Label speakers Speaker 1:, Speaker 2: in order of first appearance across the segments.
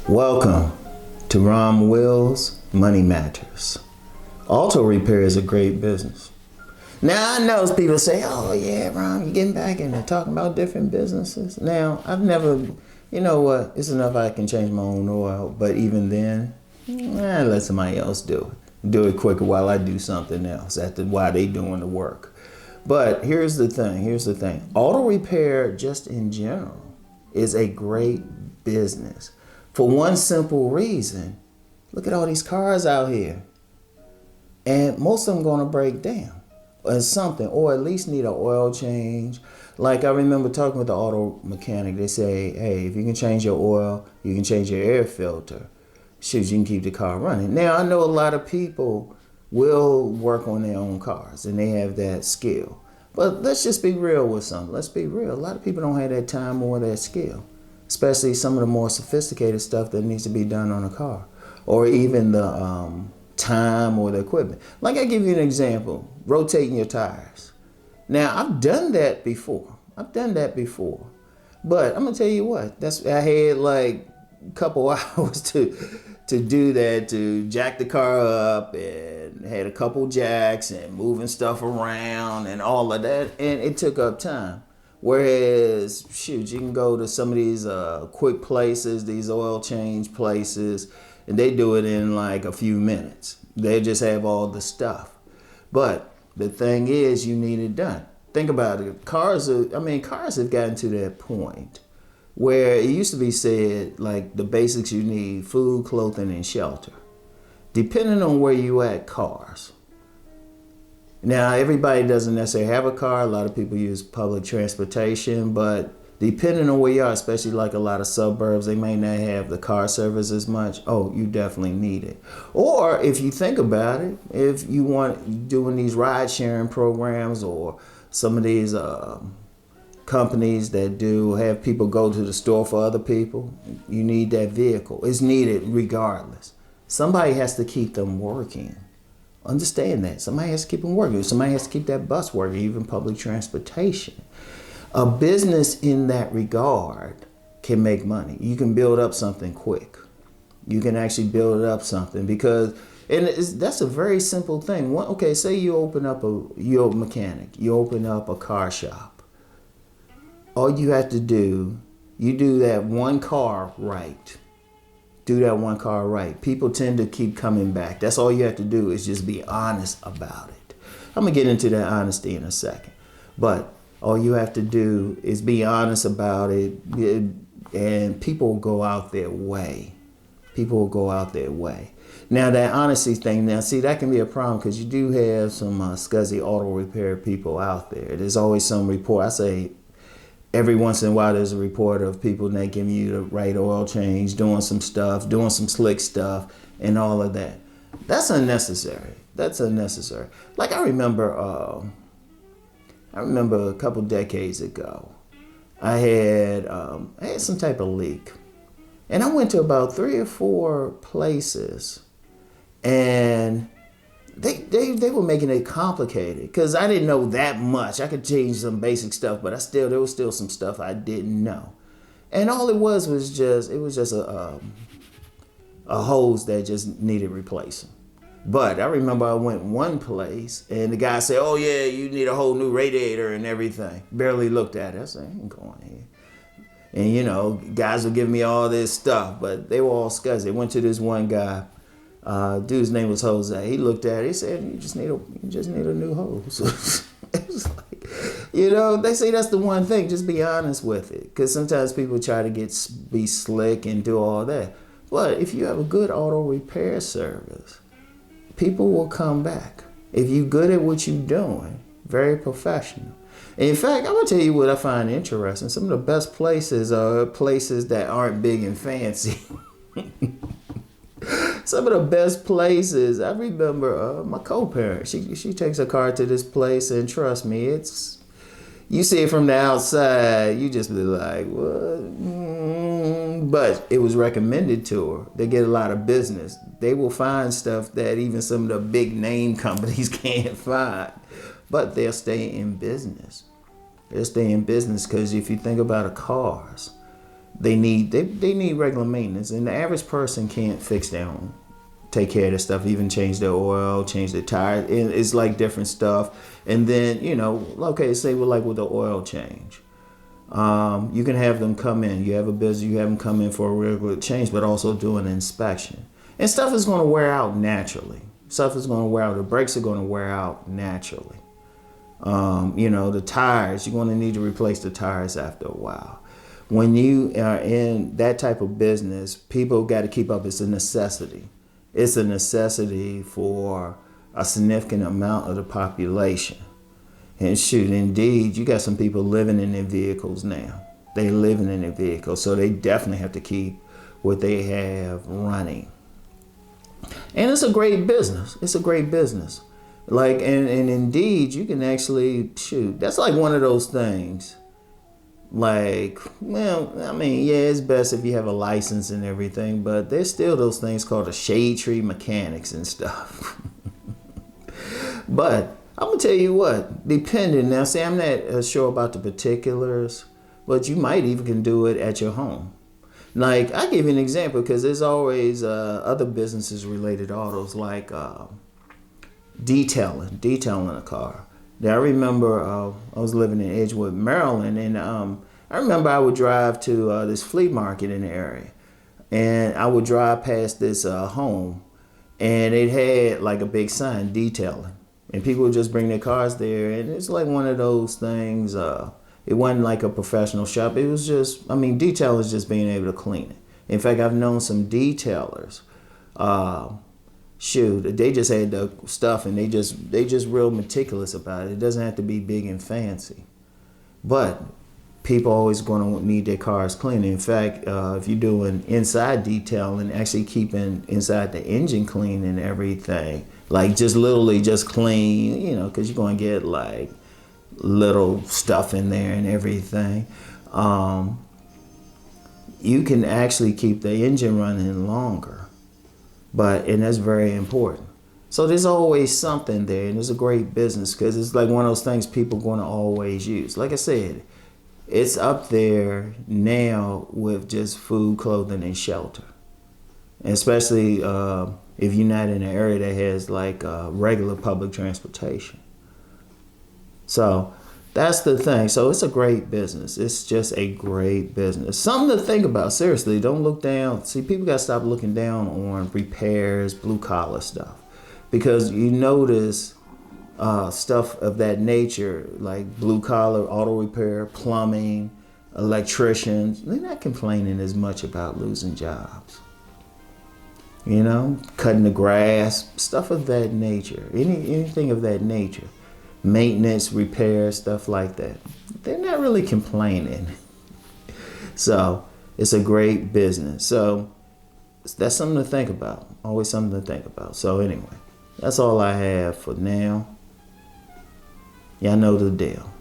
Speaker 1: Welcome to Rom Wills Money Matters. Auto repair is a great business. Now I know people say, oh yeah, Rom, you're getting back into talking about different businesses. Now, I've never, you know what, it's enough I can change my own oil, but even then, let somebody else do it. Do it quicker while I do something else while they doing the work. But here's the thing. Auto repair, just in general, is a great business. For one simple reason, look at all these cars out here. And most of them gonna break down or something, or at least need an oil change. Like I remember talking with the auto mechanic, they say, hey, if you can change your oil, you can change your air filter. Shoot, you can keep the car running. Now, I know a lot of people will work on their own cars and they have that skill. But let's just be real with something. Let's be real. A lot of people don't have that time or that skill. Especially some of the more sophisticated stuff that needs to be done on a car, or even the time or the equipment. Like I give you an example, rotating your tires. Now I've done that before. But I'm gonna tell you what, I had like a couple hours to do that, to jack the car up, and had a couple jacks and moving stuff around and all of that, and it took up time. Whereas, shoot, you can go to some of these quick places, these oil change places, and they do it in like a few minutes. They just have all the stuff. But the thing is, you need it done. Think about it. Cars have gotten to that point where it used to be said, like, the basics you need: food, clothing, and shelter. Depending on where you at, cars. Now, everybody doesn't necessarily have a car. A lot of people use public transportation, but depending on where you are, especially like a lot of suburbs, they may not have the car service as much. Oh, you definitely need it. Or if you think about it, if you want doing these ride sharing programs, or some of these companies that do have people go to the store for other people, you need that vehicle. It's needed regardless. Somebody has to keep them working. Understand that. Somebody has to keep them working. Somebody has to keep that bus working, even public transportation. A business in that regard can make money. You can build up something quick. You can actually build up something because, that's a very simple thing. Okay, say you open up you're a mechanic. You open up a car shop. All you have to do, you do that one car right. People tend to keep coming back. That's all you have to do, is just be honest about it. I'm going to get into that honesty in a second. But all you have to do is be honest about it, and people will go out their way. Now, that honesty thing, that can be a problem because you do have some scuzzy auto repair people out there. There's always some report. I say, every once in a while, there's a report of people not giving you the right oil change, doing some slick stuff, and all of that. That's unnecessary. Like I remember a couple decades ago, I had some type of leak, and I went to about 3 or 4 places, and they were making it complicated because I didn't know that much. I could change some basic stuff, but there was still some stuff I didn't know. And all it was just a hose that just needed replacing. But I remember I went one place and the guy said, oh yeah, you need a whole new radiator and everything. Barely looked at it. I said, I ain't going here. And guys were giving me all this stuff, but they were all scuzzy. I went to this one guy. Dude's name was Jose. He looked at it. He said, "You just need a new hose." It was like, they say that's the one thing. Just be honest with it, because sometimes people try to be slick and do all that. But if you have a good auto repair service, people will come back. If you're good at what you're doing, very professional. In fact, I'm gonna tell you what I find interesting. Some of the best places are places that aren't big and fancy. Some of the best places, I remember my co-parent, she takes her car to this place, and trust me, you see it from the outside, you just be like, what? But it was recommended to her. They get a lot of business. They will find stuff that even some of the big name companies can't find, but they'll stay in business. They'll stay in business because if you think about cars, they need regular maintenance, and the average person can't fix their own, take care of their stuff, even change their oil, change their tire. It's like different stuff. And then, you know, okay, say with the oil change. You can have them come in. You have a business, you have them come in for a regular change, but also do an inspection. And stuff is going to wear out naturally. Stuff is going to wear out. The brakes are going to wear out naturally. You know, the tires, you're going to need to replace the tires after a while. When you are in that type of business, people got to keep up. It's a necessity. It's a necessity for a significant amount of the population. And shoot, indeed, you got some people living in their vehicles now. They living in their vehicles, so they definitely have to keep what they have running. And it's a great business. It's a great business. Like, and indeed, you can actually, shoot, that's like one of those things. Like, well, I mean, yeah, it's best if you have a license and everything, but there's still those things called the shade tree mechanics and stuff. But I'm gonna tell you what, depending, now see, I'm not sure about the particulars, but you might even can do it at your home. Like, I give you an example, because there's always other businesses related to autos, like detailing a car. Now, I remember I was living in Edgewood, Maryland, and I remember I would drive to this flea market in the area, and I would drive past this home, and it had like a big sign, detailing, and people would just bring their cars there, and it's like one of those things. It wasn't like a professional shop. It was just, I mean, detailing is just being able to clean it. In fact, I've known some detailers. Shoot, they just had the stuff, and they just real meticulous about it. It doesn't have to be big and fancy, but people always going to need their cars clean. In fact, if you're doing inside detailing, actually keeping inside the engine clean and everything, like just literally just clean, you know, because you're going to get like little stuff in there and everything. You can actually keep the engine running longer. And that's very important. So there's always something there, and it's a great business because it's like one of those things people are going to always use. Like I said, it's up there now with just food, clothing, and shelter. And especially if you're not in an area that has like regular public transportation. So that's the thing. So it's a great business. It's just a great business. Something to think about. Seriously, don't look down. See, people got to stop looking down on repairs, blue collar stuff. Because you notice stuff of that nature, like blue collar, auto repair, plumbing, electricians, they're not complaining as much about losing jobs. You know, cutting the grass, stuff of that nature, anything of that nature. Maintenance, repair, stuff like that. They're not really complaining. So it's a great business. So that's something to think about. Always something to think about. So anyway, that's all I have for now. Y'all know the deal.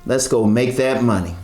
Speaker 1: Let's go make that money.